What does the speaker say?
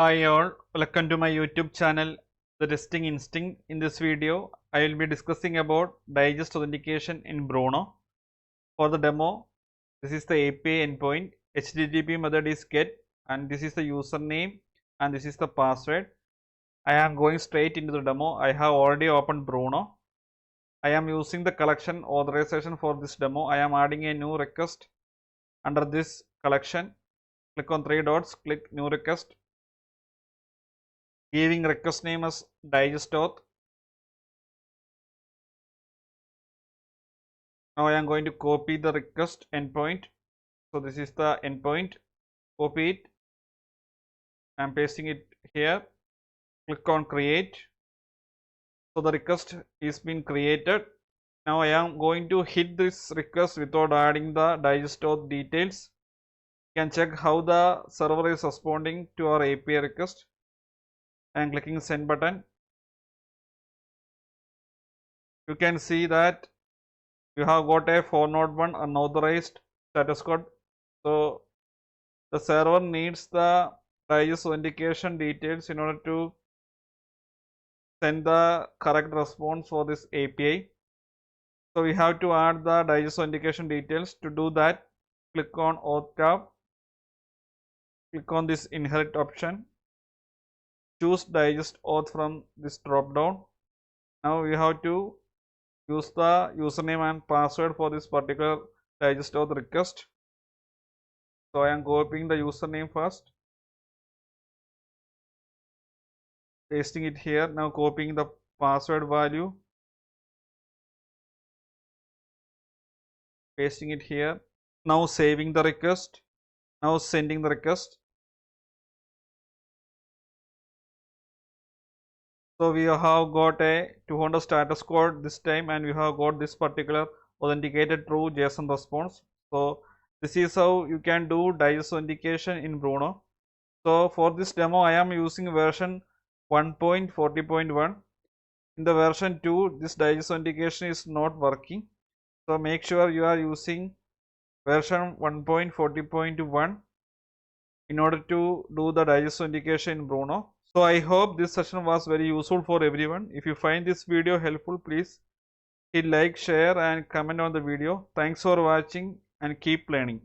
Hi all, welcome to my YouTube channel The Testing Instinct. In this video, I will be discussing about Digest Authentication in Bruno. For the demo, this is the API endpoint, HTTP method is get, and this is the username and this is the password. I am going straight into the demo. I have already opened Bruno. I am using the collection authorization for this demo. I am adding a new request under this collection. Click on three dots, click new request. Giving request name as Digest Auth. Now I am going to copy the request endpoint. So this is the endpoint. Copy it. I am pasting it here. Click on create. So the request is been created. Now I am going to hit this request without adding the Digest Auth details. You can check how the server is responding to our API request. I am clicking send button. You can see that you have got a 401 unauthorized status code. So the server needs the Digest authentication details in order to send the correct response for this API. So we have to add the Digest authentication details. To do that, click on Auth tab. Click on this inherit option. Choose Digest Auth from this drop down. Now we have to use the username and password for this particular Digest Auth request. So I am copying the username first, pasting it here. Now copying the password value, pasting it here. Now saving the request. Now sending the request. So we have got a 200 status code this time, and we have got this particular authenticated true JSON response. So this is how you can do Digest authentication in Bruno. So for this demo, I am using version 1.40.1. In the version 2, this Digest authentication is not working. So make sure you are using version 1.40.1 in order to do the Digest authentication in Bruno. So I hope this session was very useful for everyone. If you find this video helpful, please hit like, share and comment on the video. Thanks for watching and keep learning.